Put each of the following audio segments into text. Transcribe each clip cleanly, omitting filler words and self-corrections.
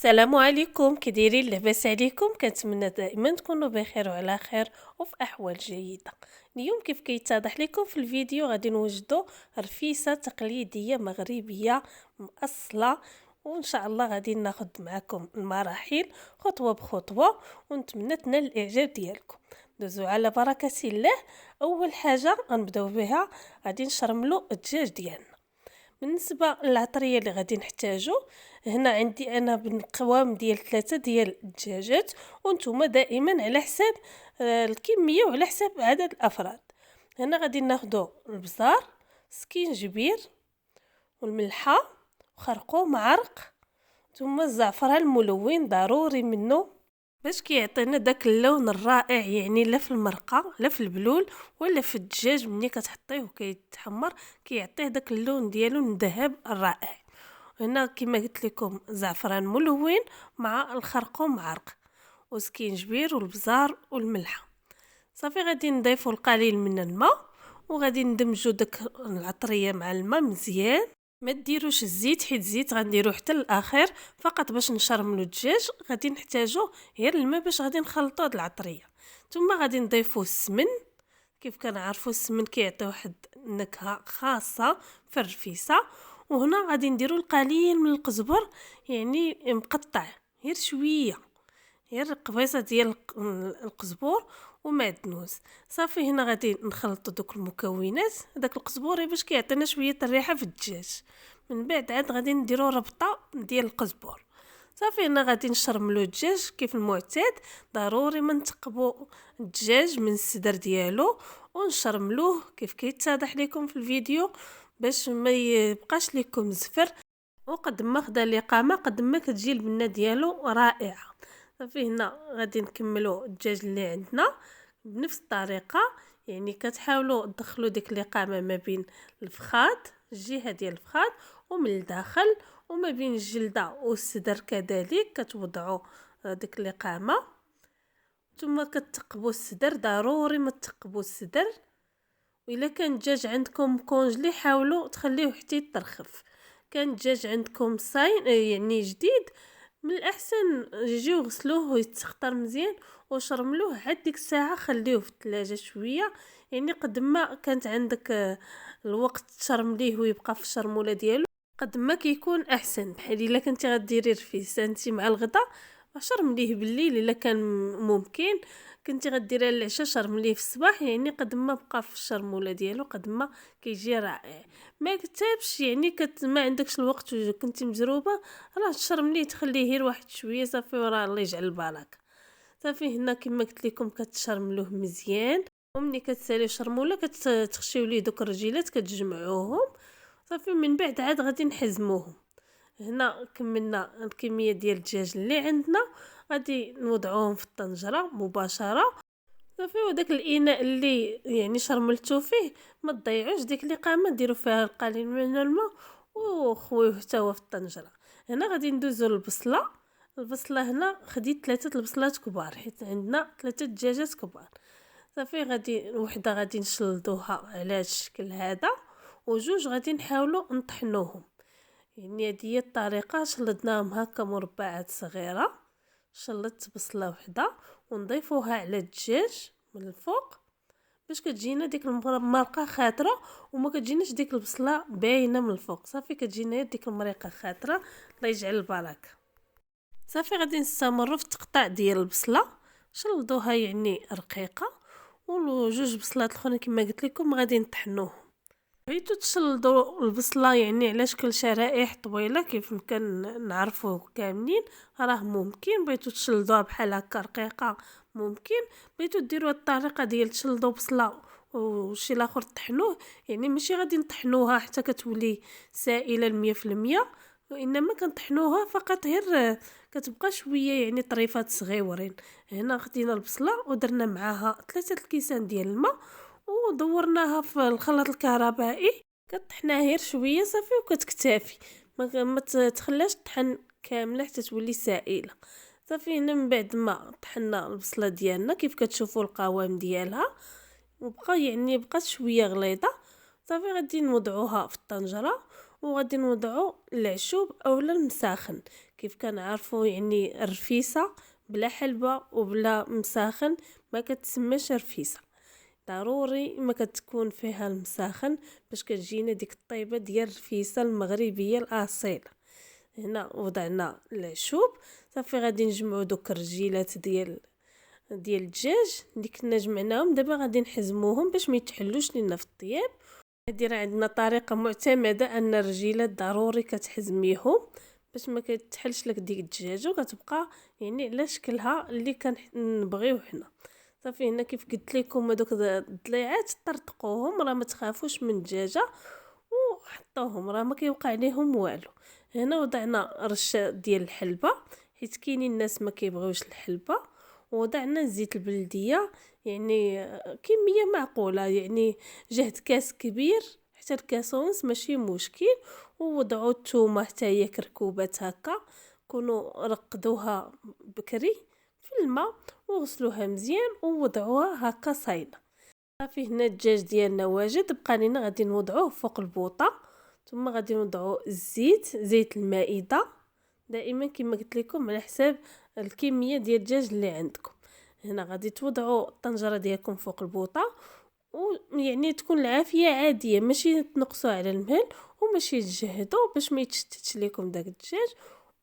السلام عليكم، كي دايرين؟ لاباس عليكم؟ كنتمنى دائما تكونوا بخير وعلى خير وفي احوال جيده. اليوم كيف كيتضح لكم في الفيديو غادي نوجدوا رفيسه تقليديه مغربيه مأصله، وان شاء الله غادي ناخذ معكم المراحل خطوه بخطوه، ونتمنى تنال الاعجاب ديالكم. دوزو على بركه الله. اول حاجه غنبداو بها غادي نشرملو الدجاج ديالنا. بالنسبه للعطريه اللي غادي نحتاجو، هنا عندي انا بالقوام ديال 3 ديال الدجاجات، وانتم دائما على حساب الكميه وعلى حساب عدد الافراد. هنا غادي ناخذ البزار، سكينجبير والملحه وخرقوم عرق، ثم الزعفران الملون ضروري منه باش كيعطينا داك اللون الرائع، يعني لا في المرقه لا في البلول ولا في الدجاج ملي كتحطيه وكيتحمر كيعطيه داك اللون ديالو الذهب الرائع. هنا كما قلت لكم زعفران ملون مع الخرقوم عرق وسكينجبير والبزار والملحه. صافي غادي نضيفوا القليل من الماء وغادي ندمجوا داك العطريه مع الماء مزيان. ما ديروش الزيت حيت الزيت غنديروه حتى الاخير، فقط باش نشرملو الدجاج غادي نحتاجو غير الماء باش غادي نخلطو هاد العطريه. ثم غادي نضيفو السمن. كيف كنعرفوا السمن كيعطي واحد النكهه خاصه في الرفيسه. وهنا غادي نديرو القليل من القزبر، يعني مقطع غير شويه، غير قبيصه ديال القزبور ومعدنوس. صافي هنا غادي نخلطوا دوك المكونات، داك القزبور باش كيعطينا شويه الريحه في الدجاج. من بعد عاد غادي نديروا ربطه ديال القزبور. صافي هنا غادي نشرملو الدجاج كيف المعتاد. ضروري ما نتقبوا الدجاج من الصدر ديالو ونشرملوه كيف كيتضح لكم في الفيديو باش ما يبقاش لكم زفر، وقد ما خدا الاقامه قد ما كتجي البنه ديالو رائعه. صافي هنا غادي نكملوا الدجاج اللي عندنا بنفس الطريقه، يعني كتحاولوا تدخلوا ديك الاقامه ما بين الفخاد، الجهه ديال الفخاد ومن الداخل، وما بين الجلده والصدر كذلك كتوضعوا ديك الاقامه. ثم كتقبوا الصدر، ضروري ما تقبوا الصدر. وإلا كان الدجاج عندكم كونجلي حاولوا تخليوه حتى يترخف. كان الدجاج عندكم صاين يعني جديد، من الاحسن يجيو غسلوه ويتسخطر مزيان وشرملوه عاد ديك الساعه خليوه في الثلاجه شويه، يعني قد ما كانت عندك الوقت تشرمليه ويبقى في الشرموله ديالو قد ما كيكون احسن. بحال الا كنتي غديري رفيسه انت مع الغدا شرمليه بالليل الا كان ممكن، كنتي غديريها للعشاء شرمليه في الصباح، يعني قد ما بقى في الشرموله ديالو قد ما كيجي رائع. ما كتابش يعني ما عندكش الوقت وكنتي مجروبه، راه تشرمليه تخليه غير واحد شويه صافي، وراه الله يجعل البركه. صافي هنا كما قلت لكم كتشرملوه مزيان، ومني كتساليو شرموله كتخشيو ليه دوك الرجيلات كتجمعوهم. صافي من بعد عاد غادي نحزموهم. هنا كملنا الكميه ديال الدجاج اللي عندنا، غادي نوضعوهم في الطنجره مباشره. صافي وداك الاناء اللي يعني شرملتو فيه ما تضيعوش ديك الاقامه، ديروا فيها القليل من الماء وخويوه حتى هو في الطنجره. هنا غادي ندوزو للبصله. البصله هنا خديت 3 البصلات كبار حيت عندنا 3 دجاجات كبار. صافي غادي وحده غادي نشلضوها على هذا الشكل هذا، وجوج غادي نحاولوا نطحنوهم. يعني هذه هي الطريقه، شلضناهم هكا مربعات صغيره. شلطت بصله وحده ونضيفوها على الدجاج من الفوق باش كتجينا ديك المرقه خاطره، وما كتجيناش ديك البصله باينه من الفوق. صافي كتجينا ديك المريقه خاطره، الله يجعل البركه. صافي غادي نستمروا في التقطاع ديال البصله، شلضوها يعني رقيقه، وجوج بصلات الاخرين كما قلت لكم غادي نطحنوهم. بغيتو تشلضوا البصله يعني على شكل شرائح طويله كيف كان نعرفوا كاملين، راه ممكن. بغيتو تشلضوها بحال هكا رقيقه ممكن. بغيتو ديروا الطريقه ديال تشلضوا بصله وشي الاخر طحنوه، يعني ماشي غادي نطحنوها حتى كتولي سائله 100%، وانما كنطحنوها فقط غير كتبقى شويه يعني طريفات صغيورين. هنا خدينا البصله ودرنا معاها 3 الكيسان ديال الماء ودورناها في الخلاط الكهربائي، كطحناها غير شويه صافي وكتكتافي، ما تخلاش طحن كامله حتى تولي سائله. صافي هنا من بعد ما طحنا البصله ديالنا كيف كتشوفوا القوام ديالها وبقى يعني بقات شويه غليظه. صافي غادي نوضعوها في الطنجره وغادي نوضعوا العشوب اولا المساخن كيف كنعرفوا يعني الرفيسه بلا حلبه وبلا مساخن ما كتسماش رفيسه، ضروري ما كتكون فيها المساخن باش كتجينا ديك الطيبه ديال الرفيسه المغربيه الاصيله. هنا وضعنا العشوب، صافي غادي نجمعوا دوك الرجيلات ديال الدجاج اللي كنا جمعناهم. دابا غادي نحزموهم باش ما يتحلوش لينا في الطياب. هادي راه عندنا طريقه معتمده ان الرجيلات ضروري كتحزميهم باش ما كتحلش لك ديك الدجاجه وكتبقى يعني على شكلها اللي كنبغيو حنا. صافي هنا كيف قلت لكم هذوك الضليعات طرطقوهم، راه ما تخافوش من الدجاجه وحطوهم راه ما كيوقع عليهم والو. هنا وضعنا رشه ديال الحلبه حيت كاينين الناس ما كيبغيوش الحلبه، ووضعنا الزيت البلديه يعني كميه معقوله، يعني جهد كاس كبير حتى الكاس ونص ماشي مشكل. ووضعوا الثومه حتى هي كركوبات هكا، كونوا رقدوها بكري في الماء وغسلوها مزيان ووضعوها هكا صايله. صافي هنا الدجاج ديالنا واجد، بقى لينا غادي نوضعوه فوق البوطه، ثم غادي نوضعوا زيت المائده دائما كما قلت لكم على حساب الكميه ديال الدجاج اللي عندكم. هنا غادي توضعوا الطنجره ديالكم فوق البوطه، ويعني تكون العافيه عاديه، ماشي تنقصوا على المهل وماشي تجهدوا باش ما يتشتتش لكم داك الدجاج.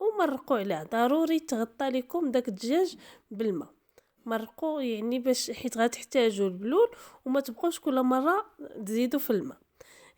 ومرقوا عليه، ضروري تغطى لكم داك الدجاج بالماء، مرقوا يعني باش حيت غتحتاجوا البلول وما تبقوش كل مره تزيدوا في الماء.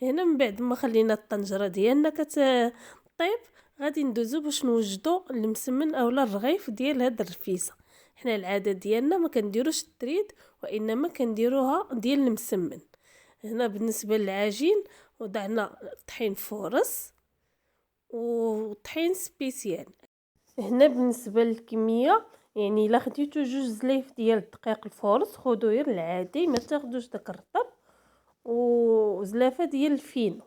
هنا من بعد ما خلينا الطنجره ديالنا كتطيب، غادي ندوزو باش نوجدوا المسمن اولا الرغيف ديال هاد الرفيسه. حنا العاده ديالنا ما كنديروش التريد وانما كنديروها ديال المسمن. هنا بالنسبه للعجين وضعنا طحين فورس وطحين سبيسيال. هنا بالنسبه للكميه يعني الا خديتو 2 زلايف ديال الدقيق الفورس خذوا غير العادي، ما تاخذوش داك الرطب، وزلافه ديال الفينو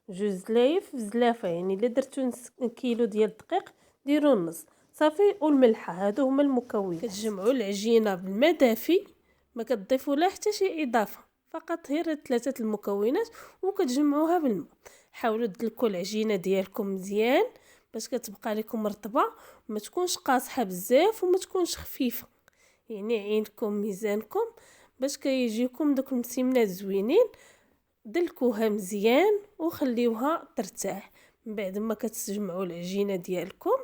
2 زلايف زلافه، يعني الا درتو نص كيلو ديال الدقيق ديروا النص صافي. والملحه هادو هما المكونات. كتجمعوا العجينه بالماء دافي، ما كتضيفوا لا حتى شي اضافه، فقط غير 3 المكونات وكتجمعوها بالماء. حاولوا تدلكوا العجينه ديالكم مزيان باش كتبقى لكم رطبه، ما تكونش قاصحه بزاف وما تكونش خفيفه، يعني عينكم ميزانكم باش كيجيكم دوك المسمنات زوينين. دلكوها مزيان وخليوها ترتاح. من بعد ما كتجمعوا العجينه ديالكم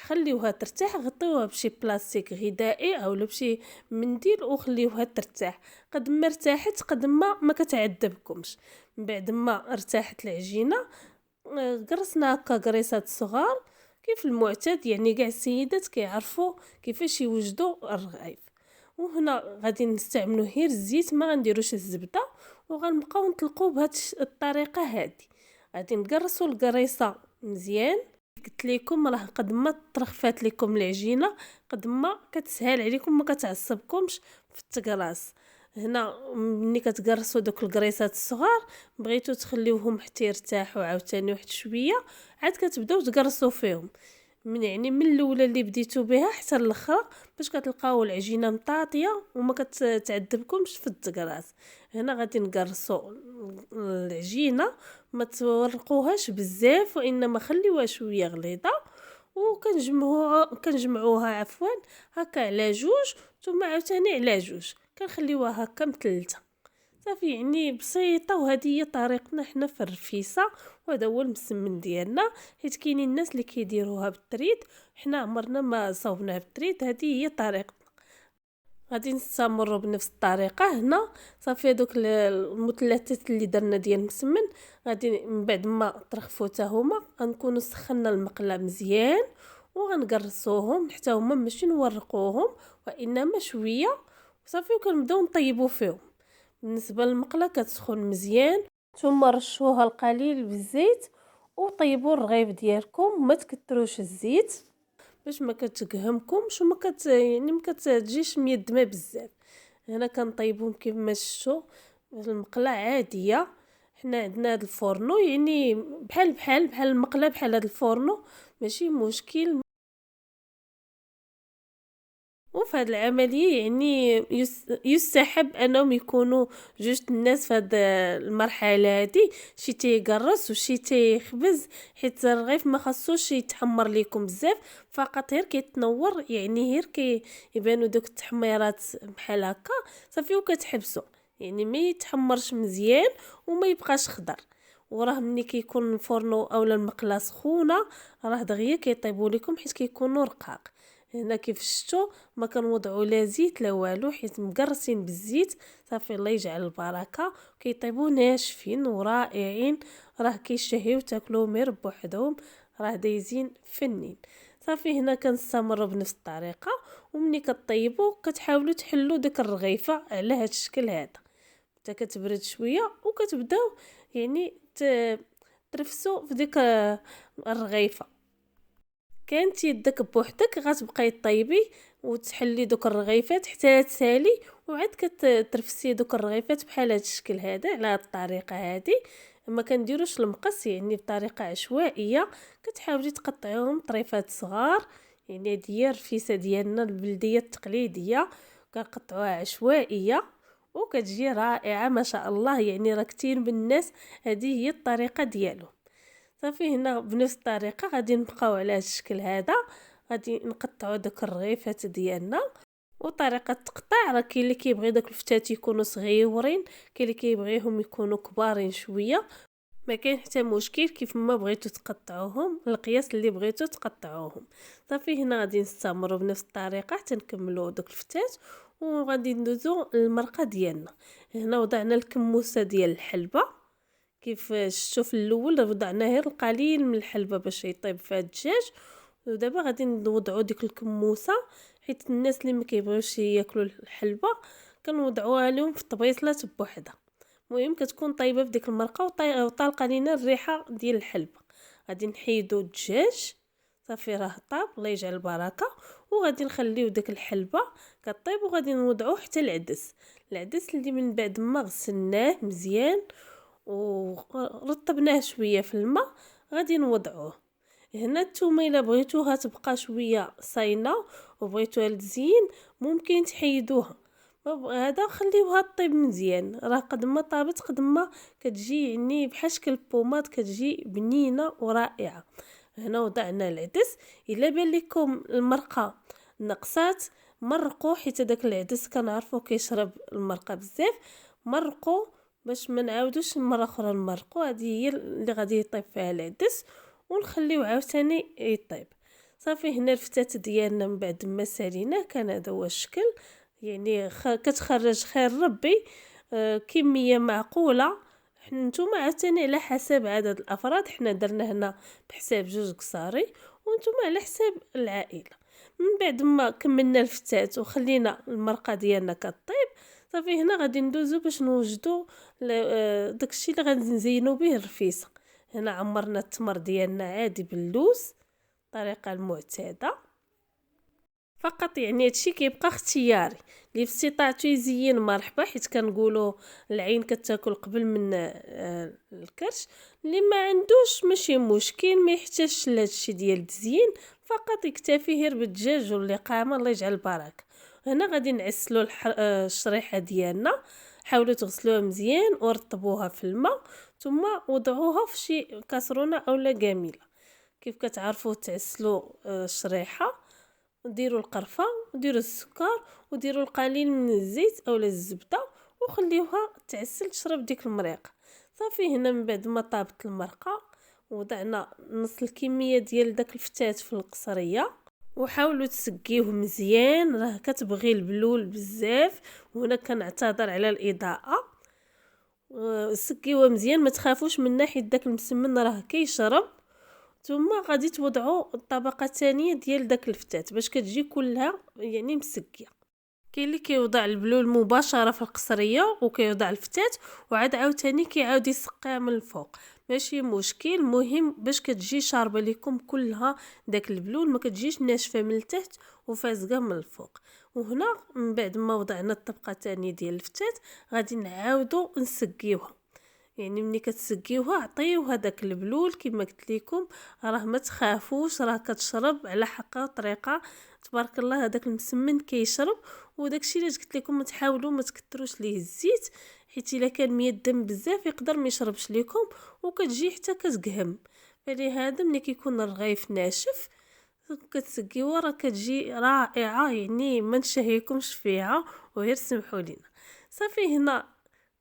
خليوها ترتاح، غطيوها بشي بلاستيك غذائي او بشي منديل وخليوها ترتاح. قد ما ارتاحت قد ما كتعذبكمش. من بعد ما ارتاحت العجينه قرصنا هكا قريصات صغار كيف المعتاد، يعني كاع السيدات كيعرفوا كيفاش يوجدوا الرغيف. وهنا غادي نستعملوا غير الزيت، ما غنديروش الزبده، وغنبقاو نطلقوا بهذه الطريقه هذه. غادي نقرصوا القريصه مزيان. قلت لكم راه قد ما ترخفات لكم العجينه قد ما كتسهل عليكم، ما كتعصبكمش في التقراص. هنا ملي كتقرصوا دوك القريصات الصغار بغيتو تخليوهم حتى يرتاحوا عاوتاني واحد شويه، عاد كتبداو تقرصوا فيهم من الاولى اللي بديتو بها حتى الاخرى باش كتلقاو العجينه مطاطيه وما كتعذبكمش في التقراص. هنا غادي نقرصوا العجينه، ما تورقوهاش بزاف وانما خليوها شويه غليظه، كنجمعوها عفوا هكا على 2 ثم عاوتاني على 2 كنخليوها هكا مثلثه. صافي يعني بسيطه، وهذه هي طريقتنا حنا في الرفيسه، وهذا هو المسمن ديالنا. حيت كاينين الناس اللي كيديروها بالتريد، حنا عمرنا ما صوبناها بالتريد، هذه هي طريقتنا. غادي نستمروا بنفس الطريقه. هنا صافي هذوك المثلثات اللي درنا ديال المسمن غادي من بعد ما ترخفوا حتى هما غنكونوا سخنا المقله مزيان وغنقرصوهم حتى هما، ماشي نورقوهم وانما شويه صافي، وكنبداو نطيبوا فيهم. بالنسبه للمقله كتسخن مزيان، ثم رشوها القليل بالزيت وطيبوا الرغيف ديالكم، ما تكثروش الزيت باش ما كتقهمكمش وما يعني ما كتجيش ميدمه بزاف. هنا كنطيبهم كيف ما شفتوا في المقله عاديه. حنا عندنا هذا الفورنو يعني بحال المقله بحال هذا الفورنو ماشي مشكل. وفي هاد العملية يعني يستحب أنهم يكونوا جوج الناس في هاد المرحلة هادي، شي تيقرص وشي تيخبز، حيت الرغيف ما خاصوش يتحمر ليكم بزاف، فقط غير كيتنور يعني غير كيبانو دوك التحميرات بحال هكا صافي وكتحبسو، يعني ما يتحمرش مزيان وما يبقاش خضر. وراه ملي كيكون الفرن اولا المقله سخونه راه دغيا كيطيبوا لكم حيت كيكونوا رقاق. هنا كيف شفتوا ما كنوضعوا لا زيت لا والو حيت مقرصين بالزيت، صافي الله يجعل البركه، كيطيبوا ناشفين ورائعين، راه كيشهيو تاكلوهم غير بوحدهم، راه دايزين فنين. صافي هنا كنستمروا بنفس الطريقه، ومني كطيبوا كتحاولوا تحلوا ديك الرغيفه على هذا الشكل هذا حتى كتبرد شويه، وكتبداو يعني ترفسوا في ديك الرغيفه. كانت يدك بوحدك غتبقاي طيبي وتحلي دوك الرغيفات حتى تسالي، وعاد كترفسي دوك الرغيفات بحال هذا الشكل هذا على هاد الطريقه هذه. ما كنديروش المقص، يعني بطريقه عشوائيه كتحاولي تقطعيهم طريفات صغار، يعني هذه هي الرفيسه ديالنا البلديه التقليديه، كنقطعوها عشوائيه وكتجي رائعه ما شاء الله، يعني راه كثير من الناس هذه هي الطريقه ديالهم. صافي هنا بنفس الطريقه غادي نبقاو على هذا الشكل هذا، غادي نقطعوا داك الرغيفات ديالنا. وطريقه التقطيع راه كاين اللي كيبغي داك الفتات يكونوا صغيورين، كاين اللي كيبغيهم يكونوا كبارين شويه، ما كاين حتى مشكل كيف ما بغيتو تقطعوهم القياس اللي بغيتو تقطعوهم. صافي هنا غادي نستمروا بنفس الطريقه حتى نكملوا دوك الفتات، وغادي ندوزو للمرقه ديالنا. هنا وضعنا الكموسه ديال الحلبه، كيف شفتوا في الاول وضعنا غير القليل من الحلبه باش يطيب فيها الدجاج، ودابا غادي نوضعوا ديك الكموسه، حيت الناس اللي ما كيبغيوش ياكلوا الحلبه كنوضعوها لهم في طبيصلات بوحدها. المهم كتكون طيبه في ديك المرقه وطالقه لينا الريحه ديال الحلبه. غادي نحيدو الدجاج، صافي راه طاب الله يجعل البركه، وغادي نخليو ديك الحلبه كطيب، وغادي نوضعوه حتى العدس اللي من بعد ما غسلناه مزيان ورطبناه شويه في الماء غادي نوضعوه. هنا الثومه الا بغيتوها تبقى شويه صاينه وبغيتوها للزين ممكن تحيدوها، هذا خليوها طيب مزيان، راه قد ما طابت قد ما كتجي يعني بحال شكل البوماد، كتجي بنينه ورائعه. هنا وضعنا العدس، الا بان لكم المرقه نقصات مرقوا، حيت داك العدس كنعرفو كيشرب المرقه بزاف، مرقوا باش ما نعاودوش مره اخرى نمرقوا. هذه هي اللي غادي يطيب فيها العدس، ونخليوه عاوتاني يطيب. صافي هنا الفتات ديالنا من بعد ما ساليناه كان هذا هو الشكل، يعني كتخرج خير ربي، كميه معقوله. نتوما عاوتاني على حسب عدد الافراد، حنا درنا هنا بحساب 2 كساري وانتم على حساب العائله. من بعد ما كملنا الفتات وخلينا المرقه ديالنا كطيب، صافي هنا غادي ندوزو باش نوجدو داكشي اللي غادي نزينو به الرفيسه. هنا عمرنا التمر ديالنا عادي باللوز الطريقه المعتاده فقط، يعني هادشي كيبقى اختياري، اللي في استطاعته يزين مرحبا، حيت كنقولوا العين كتاكل قبل من الكرش. اللي ما عندوش ماشي مشكل، ما يحتاجش لهادشي ديال التزيين، فقط يكتفي غير بالدجاج واللقامه الله يجعل البركه. هنا غادي نعسلوا الشريحه ديالنا، حاولوا تغسلوها مزيان ورطبوها في الماء، ثم وضعوها في شي كاسرونه اولا قامله. كيف كتعرفوا تعسلوا الشريحه، نديروا القرفه نديروا السكر وديروا القليل من الزيت اولا الزبده، وخليوها تعسل تشرب ديك المريقه. صافي هنا من بعد ما طابت المرقه وضعنا نص الكميه ديال داك الفتات في القصريه، وحاولوا تسقيوه مزيان، راه كتبغي البلول بزاف، وهنا كنعتذر على الاضاءه. سقيوه مزيان ما تخافوش من ناحيه داك المسمن راه كيشرب. ثم غادي توضعوا الطبقه الثانيه ديال داك الفتات باش كتجي كلها يعني مسقيه. كاين اللي كيوضع البلول مباشره في القصريه وكيوضع الفتات وعاد عاوتاني كيعاود يسقيها من الفوق، ماشي مشكل، مهم باش كتجي شاربه لكم كلها داك البلول، ما كتجيش ناشفه من التحت وفازقه من الفوق. وهنا من بعد ما وضعنا الطبقه الثانيه ديال الفتات غادي نعاودو نسقيوها، يعني ملي كتسقيوها عطيوها داك البلول كما قلت لكم، راه ما تخافوش، راه كتشرب على حقها طريقه تبارك الله. هذاك المسمن كيشرب، وداكشي علاش قلت لكم ما تحاولوا ما تكثروش ليه الزيت، حيت الا كان ميدم بزاف يقدر ما يشربش لكم وكتجي حتى كتقهم. فلهذا ملي كيكون الرغيف ناشف كتسقيوها راه كتجي رائعه، يعني ما نشهيكمش فيها وغير سمحوا لينا. صافي هنا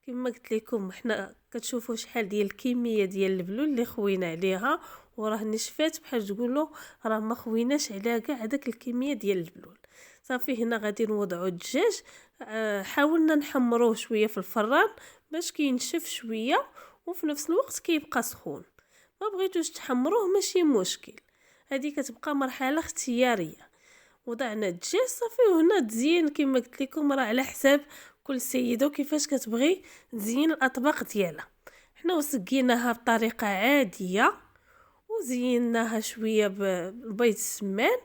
كما قلت لكم حنا كتشوفوا شحال ديال الكميه ديال البلول اللي خوينا عليها، وراه نشفات بحال تقولوا راه ما خويناش عليها كاع داك الكميه ديال البلول. صافي هنا غادي نوضعوا الدجاج. حاولنا نحمروه شويه في الفران باش كينشف شويه وفي نفس الوقت كيبقى سخون. ما بغيتوش تحمروه ماشي مشكل، هذه كتبقى مرحله اختياريه. وضعنا الدجاج صافي، وهنا تزيين كما قلت لكم راه على حساب كل سيده وكيفاش كتبغي تزين الاطباق ديالها. حنا وسقيناها بطريقه عاديه وزيناها شويه ببيض السمان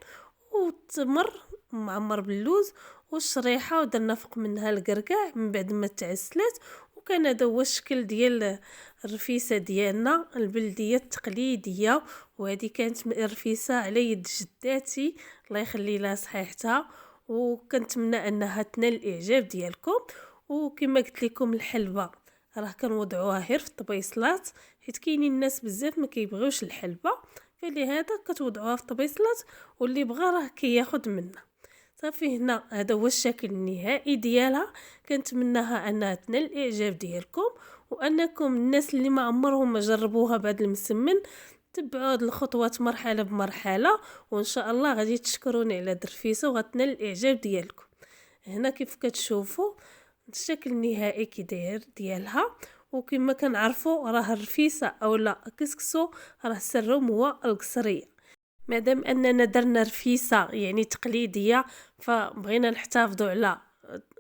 والتمر معمر باللوز والشريحه، ودرنا فوق منها الكركاع من بعد ما تعسلات. وكان هذا هو الشكل ديال الرفيسه ديالنا البلديه التقليديه. وهذه كانت رفيسه على يد جداتي الله يخلي لها صحيحتها، وكنتمنى انها تنال الاعجاب ديالكم. وكما قلت لكم الحلبه راه كنوضعوها غير في الطبيصلات، حيت كاينين الناس بزاف ما كيبغيوش الحلبه، فلهذا كتوضعوها في الطبيصلات واللي بغى راه كياخذ منها. صافي هنا هذا هو الشكل النهائي ديالها. كنتمناها انها تنال الاعجاب ديالكم، وانكم الناس اللي ما عمرهم ما جربوها بهذا المسمن تبعوا هاد الخطوات مرحله بمرحله، وان شاء الله غادي تشكروني على هاد الرفيسه وغتنال الاعجاب ديالكم. هنا كيف كتشوفوا الشكل النهائي كي داير ديالها. وكما كنعرفوا راه الرفيسه اولا كسكسو راه سرهم هو القصريه. مادام اننا درنا رفيسه يعني تقليديه، فبغينا نحتفظوا على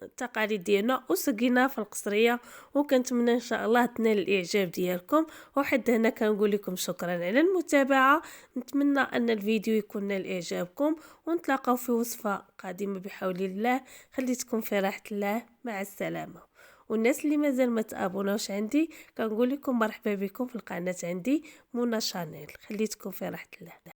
التقاليد ديالنا وسقيناها في القصريه. وكنتمنى ان شاء الله تنال الاعجاب ديالكم. وحد هنا كنقول لكم شكرا على المتابعه. نتمنى ان الفيديو يكون نال اعجابكم، ونتلاقاو في وصفه قادمه بحول الله. خليتكم في راحه الله، مع السلامه. والناس اللي مازال ما تابوناوش عندي كنقول لكم مرحبا بكم في القناه عندي منى شانيل. خليتكم في راحه الله.